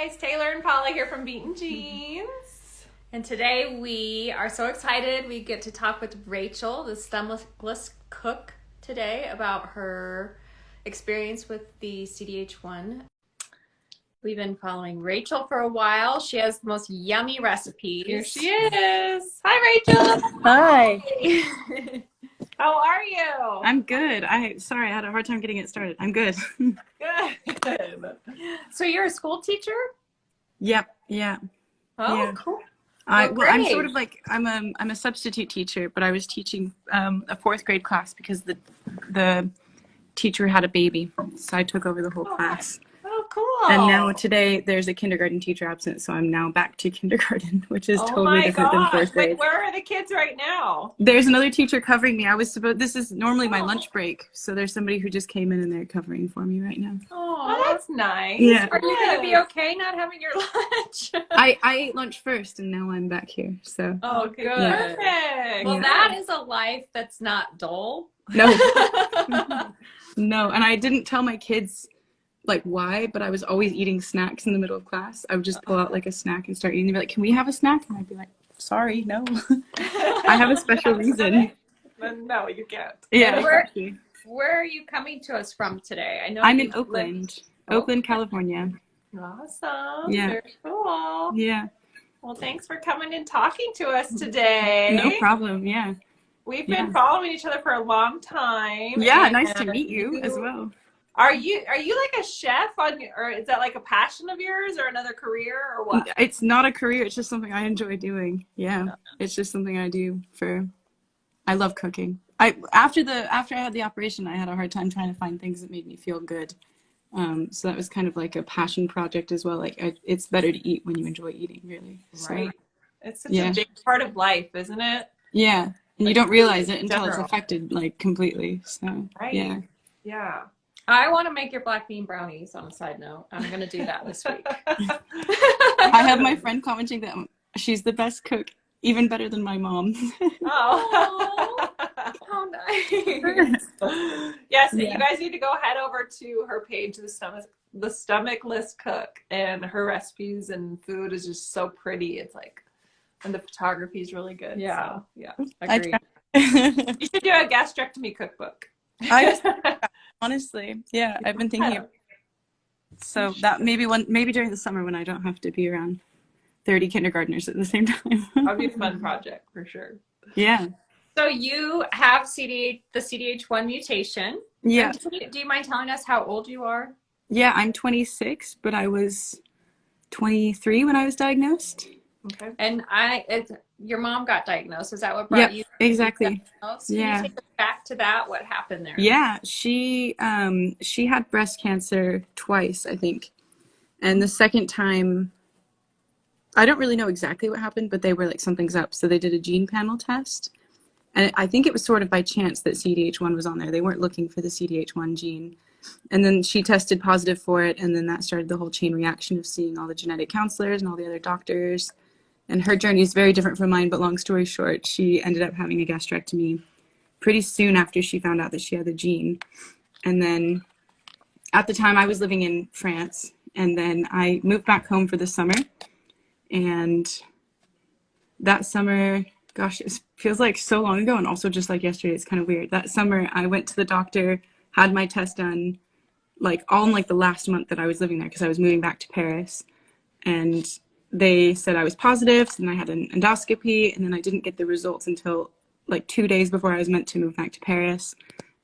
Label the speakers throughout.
Speaker 1: guys, Taylor and Paula here from Beaten Jeans.
Speaker 2: And today we are so excited we get to talk with Rachel, the stomachless cook, today about her experience with the CDH1. We've been following Rachel for a while. She has the most yummy recipes.
Speaker 1: Here she is. Hi, Rachel.
Speaker 3: Hi.
Speaker 1: How are you?
Speaker 3: I'm good. Sorry, I had a hard time getting it started. I'm good.
Speaker 1: Good.
Speaker 2: So you're a school teacher?
Speaker 3: Yep. Yeah.
Speaker 2: Oh,
Speaker 3: Yeah.
Speaker 2: cool.
Speaker 3: I'm
Speaker 2: great.
Speaker 3: sort of like I'm a substitute teacher, but I was teaching a fourth grade class because the teacher had a baby, so I took over the whole class.
Speaker 1: Oh, cool.
Speaker 3: And now today there's a kindergarten teacher absent, so I'm now back to kindergarten, which is totally different than fourth grade.
Speaker 1: Wait, where are the kids right now?
Speaker 3: There's another teacher covering me. This is normally my lunch break, so there's somebody who just came in and they're covering for me right now.
Speaker 1: Oh, that's nice.
Speaker 3: Yeah.
Speaker 2: Are you going to be okay not having your lunch?
Speaker 3: I ate lunch first, and now I'm back here. So.
Speaker 2: Oh, good.
Speaker 1: Perfect.
Speaker 2: Well,
Speaker 3: Yeah.
Speaker 2: that is a life that's not dull.
Speaker 3: No. No, and I didn't tell my kids like why, but I was always eating snacks in the middle of class. I would just pull out like a snack and start eating. They'd be like, "Can we have a snack?" And I'd be like, "Sorry, no." I have a special reason.
Speaker 1: No, you can't.
Speaker 3: Yeah,
Speaker 2: And where-
Speaker 3: exactly.
Speaker 2: Where are you coming to us from today? I know
Speaker 3: I'm
Speaker 2: you
Speaker 3: in Oakland,
Speaker 2: lived-
Speaker 3: Oakland, California.
Speaker 1: Awesome.
Speaker 3: Yeah.
Speaker 1: Very cool.
Speaker 3: Yeah,
Speaker 1: Well, thanks for coming and talking to us today.
Speaker 3: no problem. Yeah,
Speaker 1: We've been following each other for a long time.
Speaker 3: yeah.
Speaker 1: and
Speaker 3: Nice to meet you as well.
Speaker 1: Are you like a chef or is that like a passion of yours or another career or what?
Speaker 3: It's not a career. It's just something I enjoy doing. Yeah, it's just something I do for. I love cooking. After I had the operation, I had a hard time trying to find things that made me feel good. So that was kind of like a passion project as well. Like it's better to eat when you enjoy eating, really. So,
Speaker 1: Right. It's such a big part of life, isn't it?
Speaker 3: yeah, and you don't realize it until it's
Speaker 1: General.
Speaker 3: affected like completely. So
Speaker 1: Right.
Speaker 3: yeah.
Speaker 1: Yeah.
Speaker 2: I want to make your black bean brownies on a side note. I'm going to do that this week.
Speaker 3: I have my friend commenting that she's the best cook, even better than my mom.
Speaker 1: Oh.
Speaker 2: How nice.
Speaker 1: Yes,
Speaker 3: Yeah.
Speaker 1: you guys need to go head over to her page, the Stomachless Cook, and her recipes and food is just so pretty. It's like, and the photography is really good.
Speaker 2: Yeah.
Speaker 1: So, yeah.
Speaker 2: Agreed.
Speaker 1: You should do a gastrectomy cookbook.
Speaker 3: Honestly, yeah, I've been thinking of, so that maybe during the summer when I don't have to be around 30 kindergartners at the same time.
Speaker 1: That'd be a fun project for sure.
Speaker 3: Yeah.
Speaker 2: So you have the CDH1 mutation.
Speaker 3: Yeah.
Speaker 2: Do you mind telling us how old you are?
Speaker 3: Yeah, I'm 26, but I was 23 when I was diagnosed.
Speaker 1: Okay.
Speaker 2: And your mom got diagnosed. Is that what brought you?
Speaker 3: Exactly.
Speaker 2: Diagnosed?
Speaker 3: Yeah.
Speaker 2: Can you take us back to that? What happened there?
Speaker 3: Yeah, she had breast cancer twice, I think. And the second time, I don't really know exactly what happened, but they were like, something's up. So they did a gene panel test. And I think it was sort of by chance that CDH1 was on there. They weren't looking for the CDH1 gene. And then she tested positive for it. And then that started the whole chain reaction of seeing all the genetic counselors and all the other doctors. And her journey is very different from mine. But long story short, she ended up having a gastrectomy pretty soon after she found out that she had the gene. And then at the time I was living in France. And then I moved back home for the summer. And that summer, gosh, it feels like so long ago, and also just like yesterday, it's kind of weird. That summer, I went to the doctor, had my test done, like all in like the last month that I was living there, because I was moving back to Paris. And they said I was positive, and I had an endoscopy, and then I didn't get the results until like 2 days before I was meant to move back to Paris.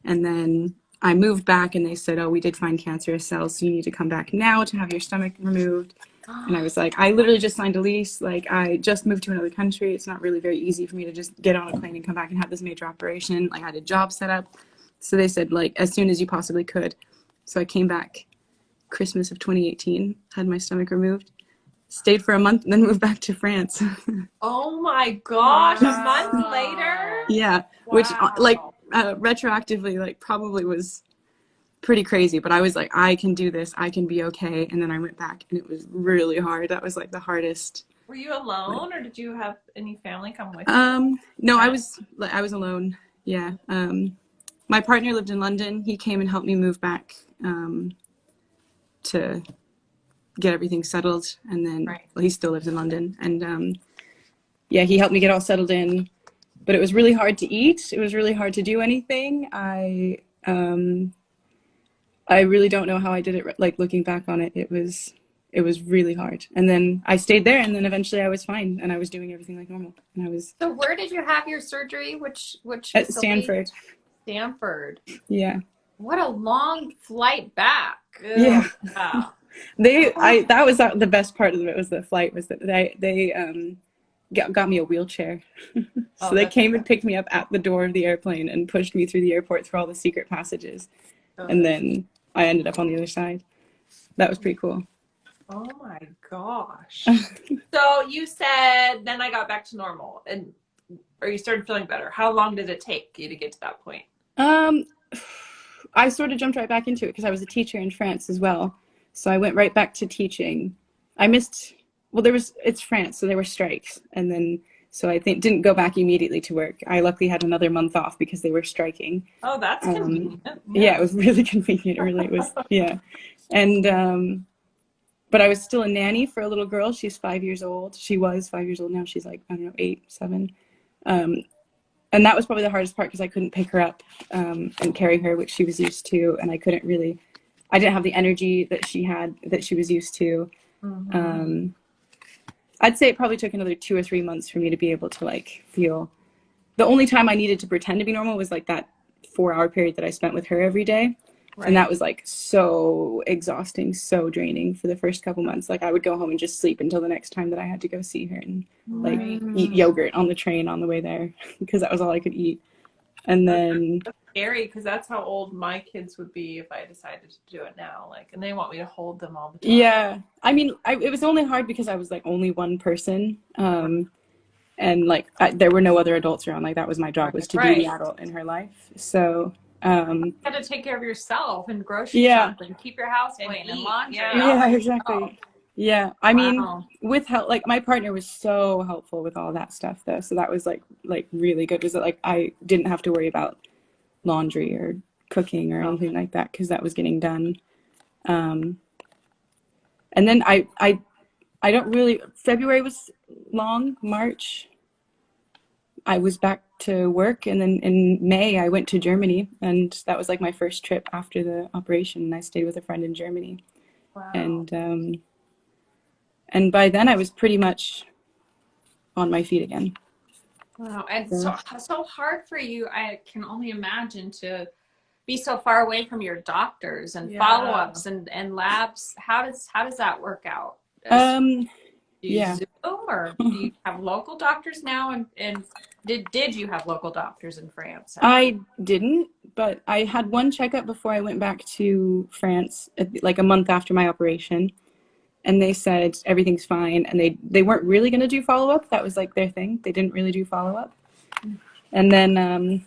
Speaker 3: And then I moved back, and they said, "Oh, we did find cancerous cells, so you need to come back now to have your stomach removed." And I was like, I literally just signed a lease. Like, I just moved to another country. It's not really very easy for me to just get on a plane and come back and have this major operation. Like, I had a job set up. So they said, like, as soon as you possibly could. So I came back Christmas of 2018, had my stomach removed, stayed for a month, and then moved back to France.
Speaker 1: Oh my gosh, a month later?
Speaker 3: Yeah,
Speaker 1: Wow.
Speaker 3: which, like, retroactively, like, probably was pretty crazy, but I was like, I can do this, I can be okay. And then I went back and it was really hard. That was like the hardest.
Speaker 1: Were you alone or did you have any family come with you?
Speaker 3: No, I was alone. Yeah. My partner lived in London. He came and helped me move back to get everything settled. And then,
Speaker 2: Right.
Speaker 3: well, he still lives in London. And yeah, he helped me get all settled in. But it was really hard to eat. It was really hard to do anything. I really don't know how I did it. Like looking back on it, it was really hard. And then I stayed there, and then eventually I was fine, and I was doing everything like normal. And I was
Speaker 2: So where did you have your surgery? Which
Speaker 3: at
Speaker 2: facility?
Speaker 3: Stanford.
Speaker 2: Stanford.
Speaker 3: Yeah.
Speaker 2: What a long flight back.
Speaker 3: Yeah.
Speaker 2: Wow.
Speaker 3: That was the best part of it, was the flight, was that they got me a wheelchair. So they came and picked me up at the door of the airplane and pushed me through the airport through all the secret passages. And then I ended up on the other side. That was pretty cool.
Speaker 1: Oh my gosh. So you said, then I got back to normal, or you started feeling better. How long did it take you to get to that point?
Speaker 3: I sort of jumped right back into it because I was a teacher in France as well. So I went right back to teaching. I missed, well, it's France, so there were strikes. And then, so I think didn't go back immediately to work. I luckily had another month off because they were striking.
Speaker 1: Oh, that's convenient.
Speaker 3: Yeah, it was really convenient. It really was. Yeah. And, but I was still a nanny for a little girl. She's 5 years old. She was 5 years old. Now she's like, I don't know, 8, 7. And that was probably the hardest part because I couldn't pick her up and carry her, which she was used to. And I didn't have the energy that she was used to. Mm-hmm. I'd say it probably took another 2 or 3 months for me to be able to like feel. The only time I needed to pretend to be normal was like that 4-hour period that I spent with her every day. Right. And that was like so exhausting, so draining for the first couple months. Like I would go home and just sleep until the next time that I had to go see her, and like eat yogurt on the train on the way there because that was all I could eat. And then
Speaker 1: that's scary because that's how old my kids would be if I decided to do it now. Like, and they want me to hold them all the time.
Speaker 3: Yeah, I mean, it was only hard because I was like only one person, and like there were no other adults around. Like that was my job, was to be the adult in her life. So. You
Speaker 2: got to take care of yourself and grocery shop and keep your house clean and laundry.
Speaker 3: Yeah, exactly. Oh. Yeah, I mean, with help, like my partner was so helpful with all that stuff though. So that was like really good. Was that like I didn't have to worry about laundry or cooking or anything like that because that was getting done. And then I don't really. February was long. March, I was back to work, and then in May I went to Germany, and that was like my first trip after the operation, and I stayed with a friend in Germany. Wow. And by then I was pretty much on my feet again.
Speaker 2: Wow. And so hard for you, I can only imagine, to be so far away from your doctors and follow-ups and labs. How does that work out? Do you Zoom, or do you have local doctors now? And did you have local doctors in France?
Speaker 3: I didn't, but I had one checkup before I went back to France, like a month after my operation. And they said everything's fine. And they weren't really going to do follow-up. That was like their thing. They didn't really do follow-up. And then,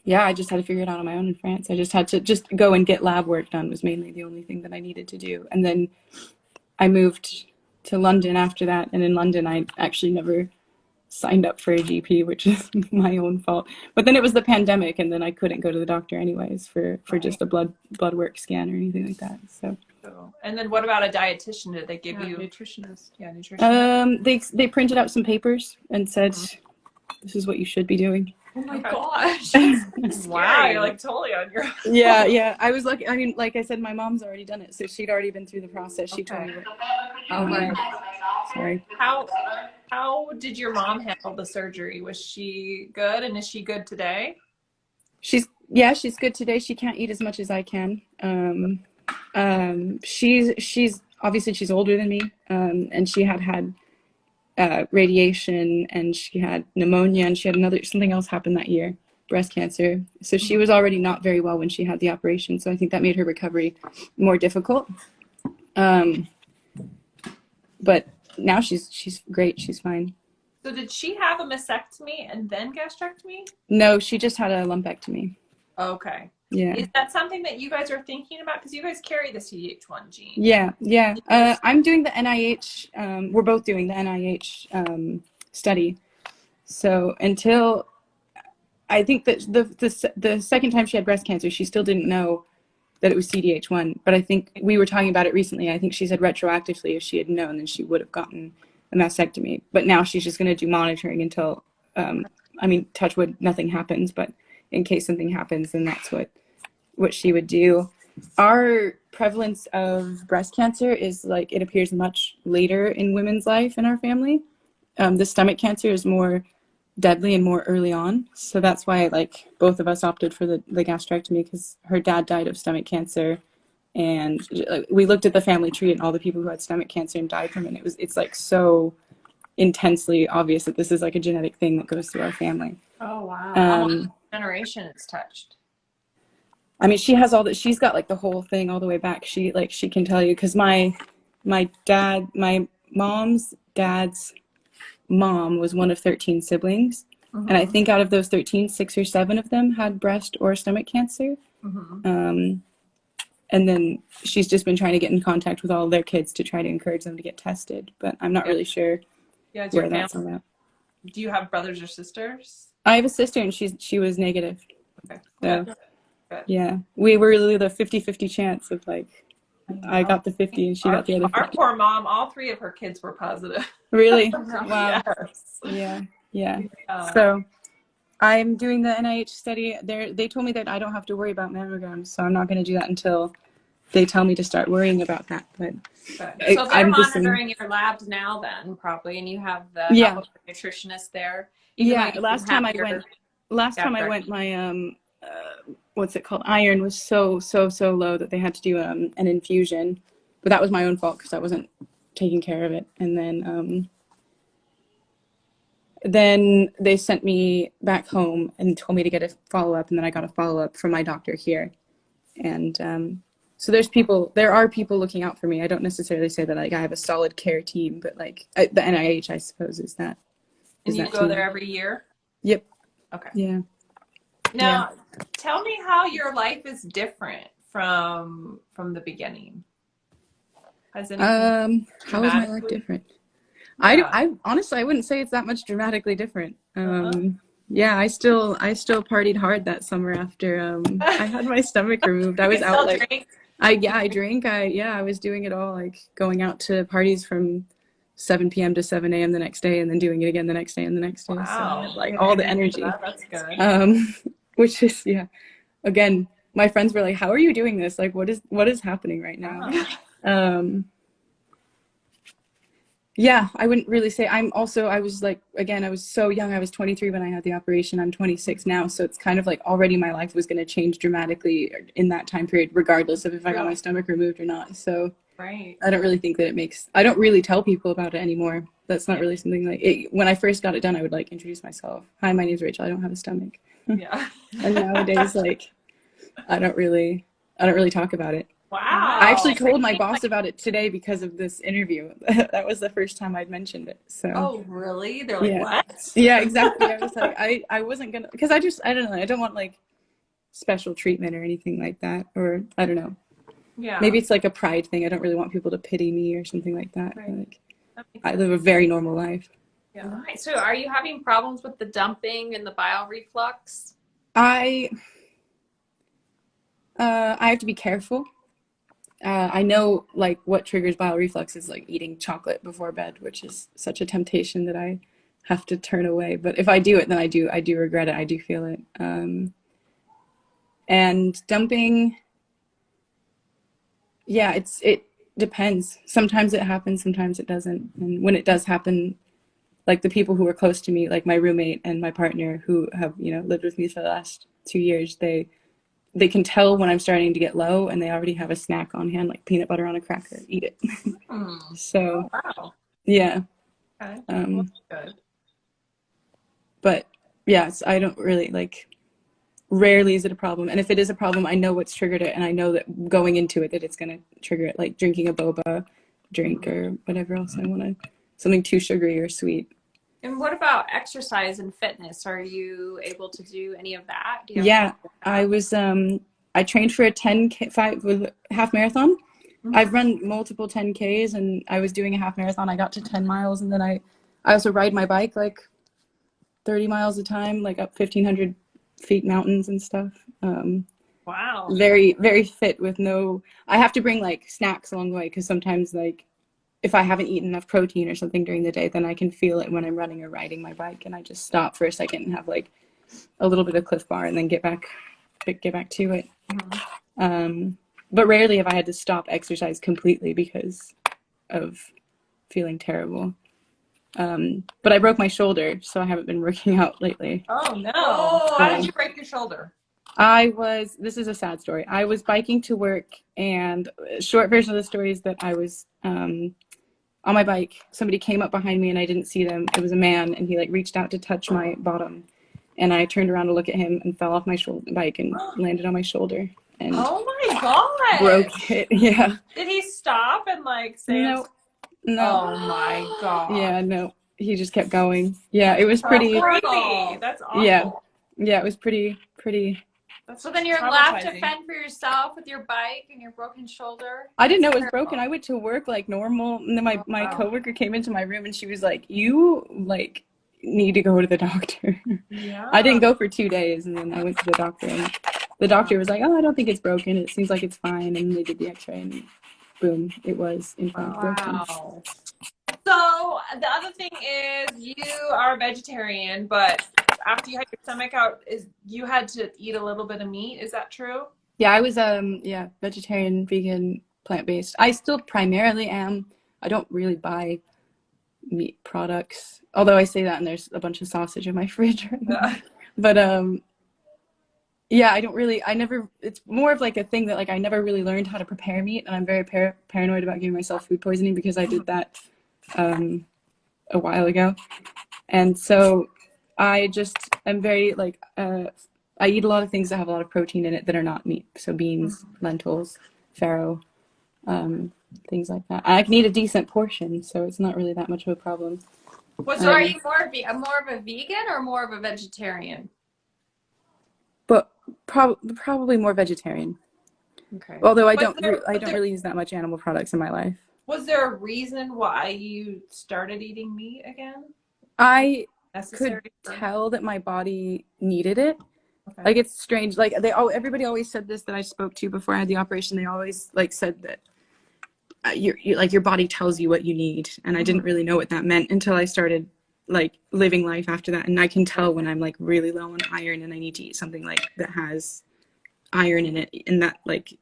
Speaker 3: I just had to figure it out on my own in France. I just had to go and get lab work done was mainly the only thing that I needed to do. And then I moved to London after that, and in London I actually never signed up for a GP, which is my own fault. But then it was the pandemic, and then I couldn't go to the doctor anyways for just a blood work scan or anything like that. So.
Speaker 1: And then what about a dietitian? Did they give you
Speaker 2: nutritionist? Yeah,
Speaker 1: nutritionist.
Speaker 3: They printed out some papers and said, this is what you should be doing.
Speaker 2: Oh my gosh.
Speaker 1: Wow, you're like totally on your own.
Speaker 3: Yeah. I was lucky. I mean, like I said, my mom's already done it, so she'd already been through the process. She told me. Sorry.
Speaker 1: How did your mom handle the surgery? Was she good, and is she good today?
Speaker 3: She's good today. She can't eat as much as I can. She's obviously she's older than me, and she had radiation, and she had pneumonia, and she had something else happen that year, breast cancer. So she was already not very well when she had the operation. So I think that made her recovery more difficult. But now she's great. She's fine.
Speaker 1: So did she have a mastectomy and then gastrectomy?
Speaker 3: No, she just had a lumpectomy.
Speaker 1: Okay.
Speaker 3: Yeah.
Speaker 1: Is that something that you guys are thinking about? Because you guys carry the CDH1 gene.
Speaker 3: Yeah. I'm doing the NIH. We're both doing the NIH study. So until I think that the second time she had breast cancer, she still didn't know that it was CDH1. But I think we were talking about it recently. I think she said retroactively, if she had known, then she would have gotten a mastectomy. But now she's just going to do monitoring until, I mean, touch wood, nothing happens. But in case something happens, then that's what she would do. Our prevalence of breast cancer is like, it appears much later in women's life in our family. The stomach cancer is more deadly and more early on. So that's why like both of us opted for the gastrectomy, because her dad died of stomach cancer. And we looked at the family tree and all the people who had stomach cancer and died from it. It's like so intensely obvious that this is like a genetic thing that goes through our family.
Speaker 2: Oh, wow. Almost a generation it's touched.
Speaker 3: I mean, she has all that. She's got like the whole thing all the way back. She can tell you, because my mom's dad's mom was one of 13 siblings. Mm-hmm. And I think out of those 13, 6 or 7 of them had breast or stomach cancer. Mm-hmm. And then she's just been trying to get in contact with all their kids to try to encourage them to get tested. But I'm not really sure where that's all at.
Speaker 1: Do you have brothers or sisters?
Speaker 3: I have a sister, and she was negative.
Speaker 1: Okay.
Speaker 3: So, yeah. We were really the 50-50 chance of like, I got the 50 and she got the other 50.
Speaker 1: Our poor mom, all 3 of her kids were positive.
Speaker 3: Really? Wow.
Speaker 1: Yes.
Speaker 3: Yeah. So I'm doing the NIH study. They told me that I don't have to worry about mammograms, so I'm not going to do that until they tell me to start worrying about that. But
Speaker 2: so they're monitoring your labs now then, probably, and you have the nutritionist there.
Speaker 3: Last time I went, my what's it called? Iron was so low that they had to do an infusion, but that was my own fault because I wasn't taking care of it. And then they sent me back home and told me to get a follow-up, and then I got a follow-up from my doctor here. And so there are people looking out for me. I don't necessarily say that like I have a solid care team, but like the NIH, I suppose, is that.
Speaker 1: And you go there every year?
Speaker 3: Yep.
Speaker 1: Okay.
Speaker 3: Yeah.
Speaker 1: Now, tell me how your life is different from the beginning.
Speaker 3: How is my life different? Yeah. I honestly, I wouldn't say it's that much dramatically different. Yeah, I still partied hard that summer after I had my stomach removed. I was out like drink? I drank. I was doing it all, like going out to parties from 7 p.m. to 7 a.m. the next day, and then doing it again the next day and the next day.
Speaker 1: Wow.
Speaker 3: So like all the energy.
Speaker 1: That's good.
Speaker 3: Which is again, my friends were like, "How are you doing this? Like, what is happening right now?" Yeah, I wouldn't really say. I was like, again, I was so young. I was 23 when I had the operation. I'm 26 now. So it's kind of like already my life was going to change dramatically in that time period, regardless of if I got my stomach removed or not. So I don't really think that I don't really tell people about it anymore. That's not really something like it. When I first got it done, I would like introduce myself. Hi, my name's Rachel. I don't have a stomach.
Speaker 1: Yeah.
Speaker 3: And nowadays, like, I don't really talk about it.
Speaker 1: Wow.
Speaker 3: I actually told my boss about it today because of this interview. That was the first time I'd mentioned it. So.
Speaker 1: Oh, really? They're like, what?
Speaker 3: Yeah, exactly. I was like, I wasn't going to, because I don't know. I don't want like special treatment or anything like that. Or I don't know.
Speaker 1: Yeah.
Speaker 3: Maybe it's like a pride thing. I don't really want people to pity me or something like that.
Speaker 1: Right.
Speaker 3: Like, I live a very normal life.
Speaker 2: Yeah. Right. So are you having problems with the dumping and the bile reflux?
Speaker 3: I have to be careful. I know like what triggers bile reflux is like eating chocolate before bed, which is such a temptation that I have to turn away. But if I do it, then I do regret it. I do feel it. And dumping, it depends. Sometimes it happens, sometimes it doesn't. And when it does happen, like the people who are close to me, like my roommate and my partner who have, lived with me for the last 2 years, they can tell when I'm starting to get low, and they already have a snack on hand, like peanut butter on a cracker. Eat it. So, yeah.
Speaker 1: Okay. That's good.
Speaker 3: But yes, I don't really like. Rarely is it a problem, and if it is a problem, I know what's triggered it, and I know that going into it that it's gonna trigger it, like drinking a boba drink or whatever else I want to, something too sugary or sweet.
Speaker 2: And what about exercise and fitness? Are you able to do any of that?
Speaker 3: I was I trained for a 10K with half marathon. I've run multiple 10Ks, and I was doing a half marathon. I got to 10 miles, and then I also ride my bike like 30 miles a time, like up 1,500 feet mountains and stuff.
Speaker 1: Wow.
Speaker 3: very, very fit with no, I have to bring like snacks along the way because sometimes like if I haven't eaten enough protein or something during the day, then I can feel it when I'm running or riding my bike, and I just stop for a second and have like a little bit of Cliff Bar and then get back to it. But rarely have I had to stop exercise completely because of feeling terrible. But I broke my shoulder, so I haven't been working out lately.
Speaker 1: Oh no. How did you break your shoulder?
Speaker 3: This is a sad story. I was biking to work, and short version of the story is that I was on my bike. Somebody came up behind me and I didn't see them. It was a man, and he like reached out to touch my bottom, and I turned around to look at him and fell off my bike and landed on my shoulder and
Speaker 1: Oh my god.
Speaker 3: broke it. Yeah.
Speaker 1: Did he stop and like say
Speaker 3: No.
Speaker 1: Oh my god.
Speaker 3: Yeah, no. He just kept going. Yeah, it was pretty
Speaker 1: creepy. That's awful.
Speaker 3: Yeah, it was pretty
Speaker 2: So then you're left to fend for yourself with your bike and your broken shoulder?
Speaker 3: I didn't know it was broken. I went to work like normal, and then my coworker came into my room and she was like, "You like need to go to the doctor."
Speaker 1: Yeah.
Speaker 3: I didn't go for 2 days, and then I went to the doctor, and the doctor was like, "Oh, I don't think it's broken. It seems like it's fine." And they did the X-ray, and boom, it was in fact broken.
Speaker 1: So the other thing is, you are a vegetarian, but after you had your stomach out, you had to eat a little bit of meat. Is that true?
Speaker 3: Yeah, I was vegetarian, vegan, plant-based. I still primarily am. I don't really buy meat products, although I say that and there's a bunch of sausage in my fridge right now. But it's more of like a thing that like I never really learned how to prepare meat, and I'm very paranoid about giving myself food poisoning because I did that a while ago. And so I just am very like I eat a lot of things that have a lot of protein in it that are not meat. So beans, lentils, farro, things like that. I can eat a decent portion, so it's not really that much of a problem.
Speaker 2: So are you more of a vegan or more of a vegetarian?
Speaker 3: But probably more vegetarian.
Speaker 2: Okay.
Speaker 3: Although I don't really use that much animal products in my life.
Speaker 1: Was there a reason why you started eating meat again?
Speaker 3: I could tell that my body needed it. Okay. Like it's strange. Like everybody always said this that I spoke to before I had the operation. They always like said that your body tells you what you need, and I didn't really know what that meant until I started like living life after that. And I can tell when I'm like really low on iron and I need to eat something like that has iron in it, and that like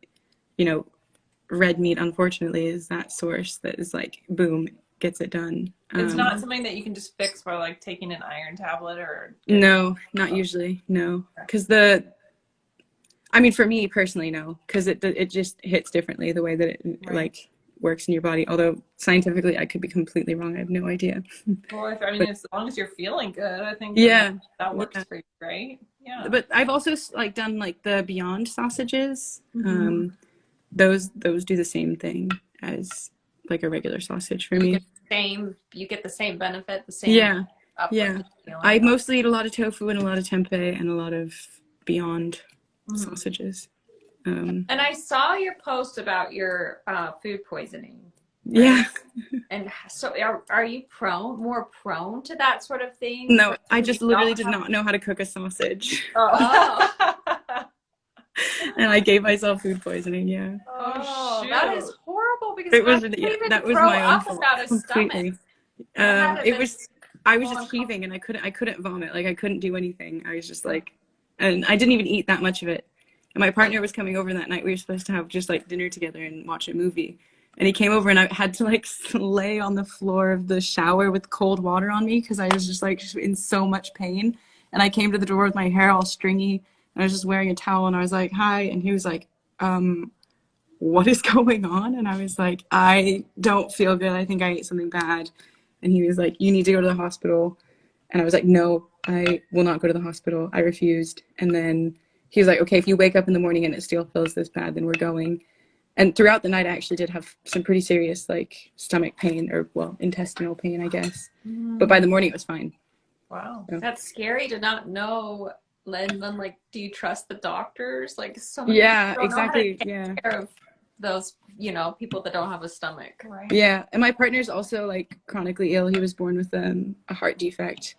Speaker 3: red meat unfortunately is that source that is like boom, gets it done.
Speaker 1: It's not something that you can just fix by like taking an iron tablet or
Speaker 3: no, not usually, no, because for me personally, no, because it just hits differently the way that it like works in your body. Although scientifically I could be completely wrong, I have no idea.
Speaker 1: Well, as long as you're feeling good, I think that works for you, right? Yeah. But
Speaker 3: I've also like done like the Beyond sausages. Those do the same thing as like a regular sausage for me.
Speaker 2: You get the same benefit, the same
Speaker 3: I mostly eat a lot of tofu and a lot of tempeh and a lot of Beyond sausages.
Speaker 2: And I saw your post about your food poisoning. Right?
Speaker 3: Yeah.
Speaker 2: And so are you more prone to that sort of thing?
Speaker 3: No, I just literally did not know how to cook a sausage.
Speaker 2: Oh.
Speaker 3: And I gave myself food poisoning, yeah.
Speaker 2: Oh, that is horrible because
Speaker 3: that was my own fault completely. I was just heaving and I couldn't vomit. Like I couldn't do anything. I was just like, and I didn't even eat that much of it. And my partner was coming over that night. We were supposed to have just like dinner together and watch a movie. And he came over and I had to like lay on the floor of the shower with cold water on me because I was just like in so much pain. And I came to the door with my hair all stringy. And I was just wearing a towel and I was like, "Hi." And he was like, "What is going on?" And I was like, "I don't feel good. I think I ate something bad." And he was like, "You need to go to the hospital." And I was like, "No, I will not go to the hospital." I refused. And then he was like, "Okay, if you wake up in the morning and it still feels this bad, then we're going." And throughout the night, I actually did have some pretty serious like stomach pain or intestinal pain, I guess. But by the morning it was fine.
Speaker 2: Wow. So. That's scary to not know. And then like, do you trust the doctors? Like so many people don't know how to take care of those, people that don't have a stomach. Right.
Speaker 3: Yeah. And my partner's also like chronically ill. He was born with a heart defect.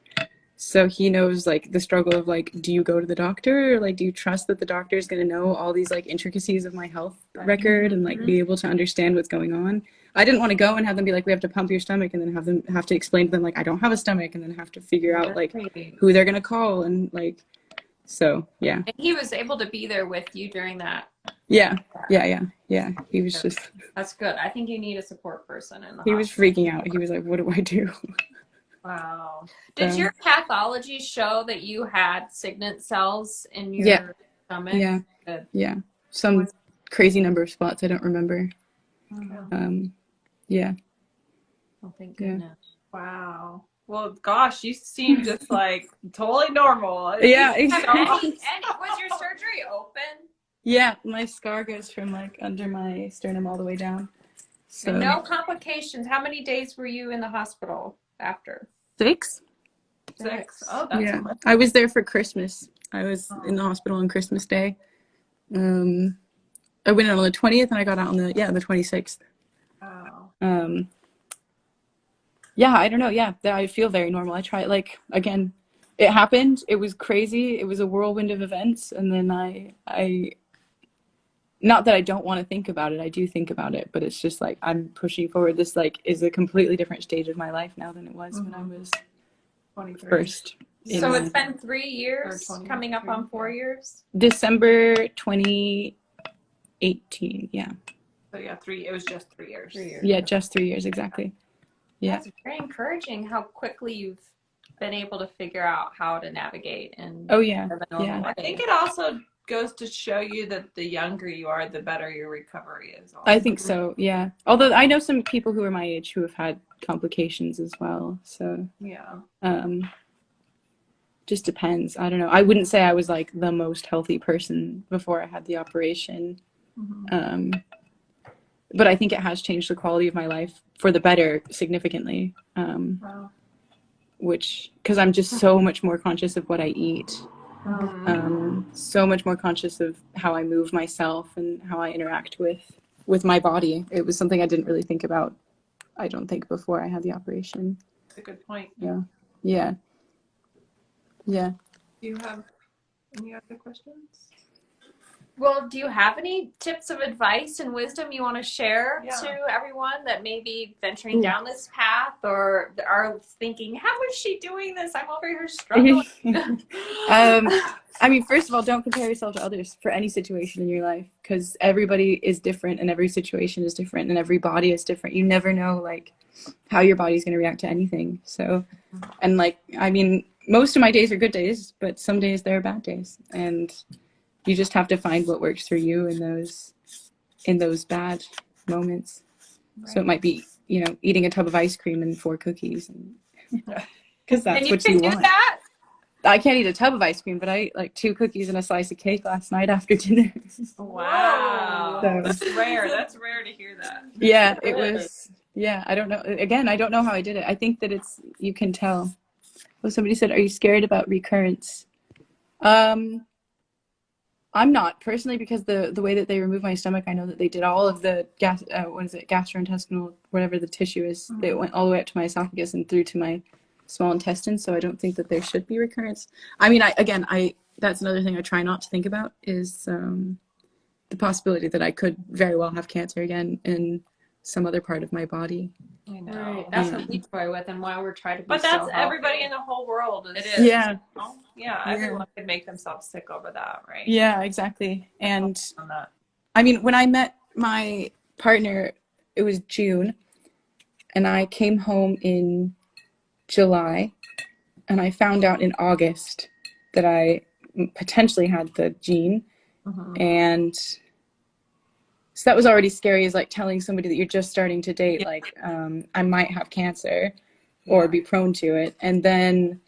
Speaker 3: So he knows like the struggle of like, do you go to the doctor, or like do you trust that the doctor is going to know all these like intricacies of my health record and like be able to understand what's going on? I didn't want to go and have them be like, we have to pump your stomach, and then have to explain to them like I don't have a stomach, and then have to figure out like who they're going to call, and like, so yeah.
Speaker 2: And he was able to be there with you during that.
Speaker 3: Yeah. He was just,
Speaker 2: that's good. I think you need a support person in the
Speaker 3: he was
Speaker 2: hospital.
Speaker 3: freaking out. He was like, what do I do?
Speaker 2: Wow. Did your pathology show that you had signet cells in your stomach?
Speaker 3: Yeah.
Speaker 2: Good.
Speaker 3: Yeah. Some crazy number of spots I don't remember. Yeah.
Speaker 2: Oh, thank goodness.
Speaker 1: Wow. Well, gosh, you seem just like totally normal.
Speaker 3: Yeah,
Speaker 2: exactly. And was your surgery open?
Speaker 3: Yeah, my scar goes from like under my sternum all the way down. So
Speaker 2: and no complications. How many days were you in the hospital after?
Speaker 3: 6.
Speaker 1: Oh, that's
Speaker 3: yeah. I was there for Christmas. I was in the hospital on Christmas Day. I went in on the 20th and I got out on the 26th.
Speaker 1: Wow.
Speaker 3: Yeah, I don't know. Yeah, I feel very normal. I try, like, again, it happened. It was crazy. It was a whirlwind of events. And then I not that I don't want to think about it. I do think about it, but it's just like I'm pushing forward. This like is a completely different stage of my life now than it was when I was
Speaker 1: 23.
Speaker 3: first.
Speaker 2: So it's been 3 years, coming up on 4 years?
Speaker 3: December 2018, yeah.
Speaker 1: So yeah, it was just 3 years.
Speaker 2: 3 years.
Speaker 3: Yeah, just 3 years, exactly. Yeah.
Speaker 2: That's very encouraging how quickly you've been able to figure out how to navigate and
Speaker 3: live a normal
Speaker 2: life.
Speaker 1: I think it also goes to show you that the younger you are, the better your recovery is. Also.
Speaker 3: I think so, yeah. Although I know some people who are my age who have had complications as well, so
Speaker 1: yeah.
Speaker 3: Just depends. I don't know. I wouldn't say I was like the most healthy person before I had the operation. But I think it has changed the quality of my life for the better significantly.
Speaker 1: Wow.
Speaker 3: Which, because I'm just so much more conscious of what I eat. So much more conscious of how I move myself and how I interact with my body. It was something I didn't really think about, I don't think, before I had the operation.
Speaker 1: That's a good point.
Speaker 3: Yeah.
Speaker 1: Do you have any other questions?
Speaker 2: Well, do you have any tips of advice and wisdom you want to share to everyone that may be venturing down this path or are thinking, how is she doing this? I'm over here struggling.
Speaker 3: I mean, first of all, don't compare yourself to others for any situation in your life, because everybody is different and every situation is different and every body is different. You never know like how your body's going to react to anything. So, and like, I mean, most of my days are good days, but some days there are bad days, and you just have to find what works for you in those bad moments. Right. So it might be, eating a tub of ice cream and 4 cookies, because that's what you want.
Speaker 2: That?
Speaker 3: I can't eat a tub of ice cream, but I ate like 2 cookies and a slice of cake last night after dinner.
Speaker 1: Wow.
Speaker 3: So,
Speaker 1: that's rare. That's rare to hear that.
Speaker 3: Yeah, it was. Yeah, I don't know. Again, I don't know how I did it. I think that you can tell. Well, somebody said, are you scared about recurrence? I'm not personally, because the way that they remove my stomach, I know that they did all of the gastrointestinal, whatever the tissue is. It went all the way up to my esophagus and through to my small intestine. So I don't think that there should be recurrence. I mean, that's another thing I try not to think about is the possibility that I could very well have cancer again in some other part of my body.
Speaker 2: I know. Right. That's what we toy with and why we're trying to be
Speaker 1: But that's
Speaker 2: so
Speaker 1: everybody in the whole world.
Speaker 2: It is.
Speaker 3: Yeah.
Speaker 1: Everyone could make themselves sick over that, right?
Speaker 3: Yeah, exactly. And I mean, when I met my partner, it was June, and I came home in July, and I found out in August that I potentially had the gene. And so that was already scary, is like telling somebody that you're just starting to date, like, I might have cancer or be prone to it. And then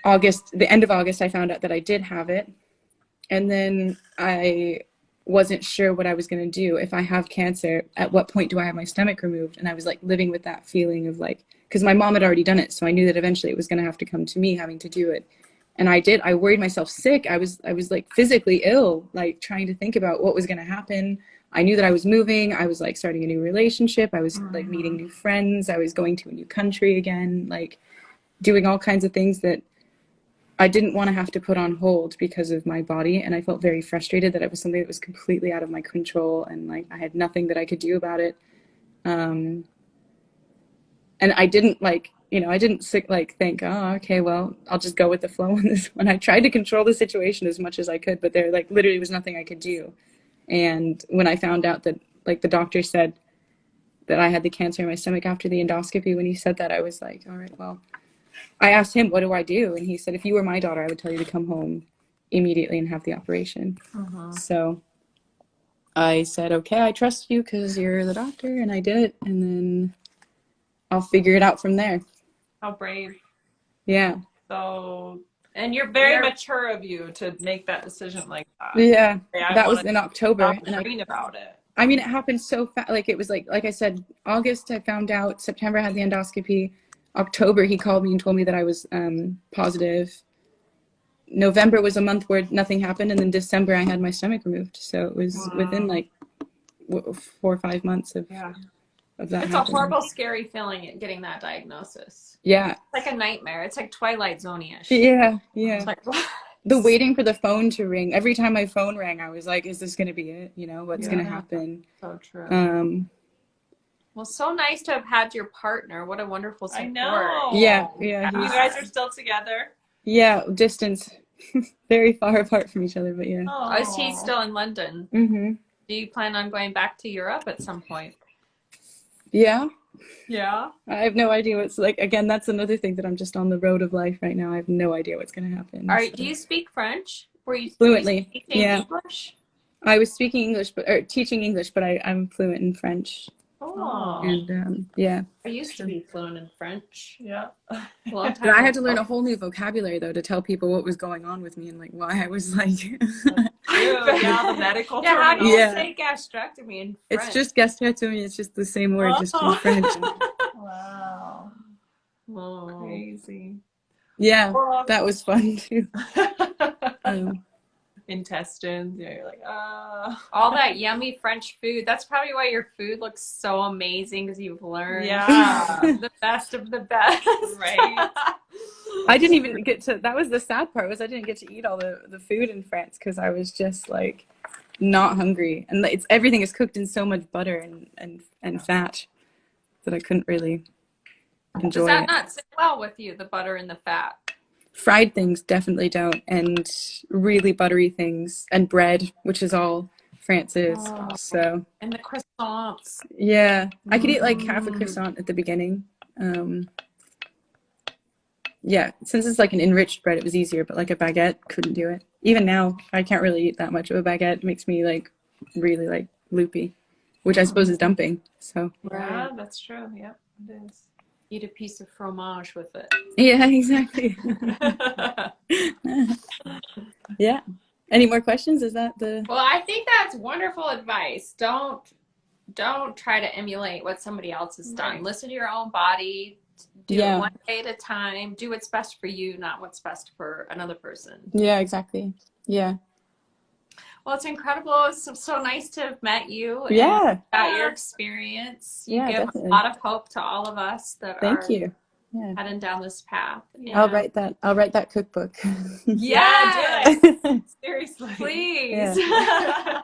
Speaker 3: the end of August, I found out that I did have it. And then I wasn't sure what I was going to do. If I have cancer, at what point do I have my stomach removed? And I was like living with that feeling of like, because my mom had already done it. So I knew that eventually it was going to have to come to me having to do it. And I did. I worried myself sick. I was like physically ill, like trying to think about what was going to happen. I knew that I was moving. I was like starting a new relationship. I was like meeting new friends. I was going to a new country again. Like, doing all kinds of things that I didn't want to have to put on hold because of my body. And I felt very frustrated that it was something that was completely out of my control. And like, I had nothing that I could do about it. And I didn't like, I didn't think, oh, okay, well, I'll just go with the flow on this one. I tried to control the situation as much as I could, but there like literally was nothing I could do. And when I found out that like the doctor said that I had the cancer in my stomach after the endoscopy, when he said that, I was like, all right, well, I asked him, what do I do? And he said, if you were my daughter, I would tell you to come home immediately and have the operation. So I said, okay, I trust you because you're the doctor, and I did it, and then I'll figure it out from there.
Speaker 1: How brave.
Speaker 3: Yeah.
Speaker 1: So, and you're very mature of you to make that decision like that.
Speaker 3: Yeah, that was in October.
Speaker 1: And I about it.
Speaker 3: I mean, it happened so fast. Like, it was like I said, August I found out, September I had the endoscopy. October he called me and told me that I was positive. November was a month where nothing happened, and then December I had my stomach removed. So it was within like 4 or 5 months of that.
Speaker 2: It's
Speaker 3: happening.
Speaker 2: a horrible, scary feeling getting that diagnosis.
Speaker 3: Yeah.
Speaker 2: It's like a nightmare. It's like Twilight Zone-ish.
Speaker 3: Yeah.
Speaker 2: It's like,
Speaker 3: the waiting for the phone to ring. Every time my phone rang, I was like, is this going to be it? What's going to happen?
Speaker 1: So true.
Speaker 2: Well, so nice to have had your partner. What a wonderful support.
Speaker 1: I know.
Speaker 3: Yeah.
Speaker 1: You guys are still together?
Speaker 3: Yeah, distance. Very far apart from each other, but yeah.
Speaker 2: Oh, is he still in London?
Speaker 3: Mm-hmm.
Speaker 2: Do you plan on going back to Europe at some point?
Speaker 3: Yeah.
Speaker 1: Yeah.
Speaker 3: I have no idea what's like. Again, that's another thing that I'm just on the road of life right now. I have no idea what's going to happen.
Speaker 2: All right. So. Do you speak French? Were you
Speaker 3: fluently?
Speaker 2: Yeah. English?
Speaker 3: I was speaking English, or teaching English, but I'm fluent in French.
Speaker 1: Oh.
Speaker 3: And yeah.
Speaker 2: I used to be fluent in French.
Speaker 1: Yeah.
Speaker 2: Long time
Speaker 3: but I had to learn a whole new vocabulary though to tell people what was going on with me and like why I was like.
Speaker 1: Yeah, the medical.
Speaker 2: Yeah, how do you say gastrectomy in French?
Speaker 3: It's just gastrectomy. It's just the same word, just in French.
Speaker 1: Wow. Oh. Crazy.
Speaker 3: Yeah, that was fun too.
Speaker 1: Intestines. Yeah, you're like,
Speaker 2: all that yummy French food. That's probably why your food looks so amazing because you've learned the best of the best.
Speaker 1: Right.
Speaker 3: I didn't even get to, that was the sad part, was I didn't get to eat all the food in France because I was just like not hungry. And everything is cooked in so much butter and fat that I couldn't really enjoy it.
Speaker 2: Does that not sit well with you, the butter and the fat?
Speaker 3: Fried things definitely don't, and really buttery things, and bread, which is all France's. So.
Speaker 2: And the croissants.
Speaker 3: Yeah, I could eat like half a croissant at the beginning. Yeah, since it's like an enriched bread, it was easier, but like a baguette, couldn't do it. Even now, I can't really eat that much of a baguette. It makes me like really like loopy, which I suppose is dumping. So.
Speaker 1: Yeah, that's true. Yeah, it is.
Speaker 2: Eat a piece of fromage with it.
Speaker 3: Yeah, exactly. Yeah. Any more questions? Is that the...
Speaker 2: Well, I think that's wonderful advice. Don't try to emulate what somebody else has done. Listen to your own body. Do it one day at a time. Do what's best for you, not what's best for another person.
Speaker 3: Yeah, exactly. Yeah.
Speaker 2: Well, it's incredible. It's so nice to have met you.
Speaker 3: Yeah.
Speaker 2: About your experience. You give
Speaker 3: definitely.
Speaker 2: a lot of hope to all of us that are heading down this path. Yeah.
Speaker 3: I'll write that cookbook.
Speaker 2: Yeah.
Speaker 1: Do it. Seriously.
Speaker 2: Please.
Speaker 3: Yeah.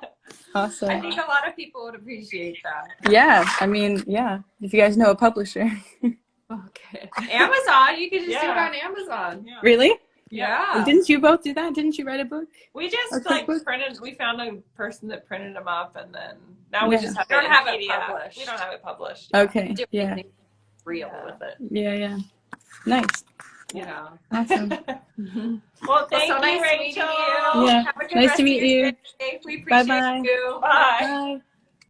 Speaker 3: Awesome.
Speaker 2: I think a lot of people would appreciate that.
Speaker 3: Yeah. I mean, yeah. If you guys know a publisher.
Speaker 2: Okay. Amazon. You could just do it on Amazon.
Speaker 1: Yeah.
Speaker 3: Really?
Speaker 2: Yeah.
Speaker 3: Didn't you both do that? Didn't you write a book?
Speaker 1: We just like printed. We found a person that printed them up, and then now we just have
Speaker 2: don't have it
Speaker 1: PDF.
Speaker 2: published.
Speaker 1: We don't have it published.
Speaker 3: Okay. Yeah.
Speaker 2: Real with it.
Speaker 3: Yeah. Nice.
Speaker 2: Yeah.
Speaker 3: Awesome.
Speaker 1: Well, thank you,
Speaker 2: nice
Speaker 1: Rachel.
Speaker 2: meeting you.
Speaker 3: Yeah.
Speaker 2: Have a good
Speaker 3: Nice
Speaker 2: rest
Speaker 3: to
Speaker 2: of
Speaker 3: meet
Speaker 2: your
Speaker 3: you.
Speaker 2: day. We appreciate
Speaker 3: Bye-bye.
Speaker 2: you.
Speaker 1: Bye.
Speaker 3: Bye.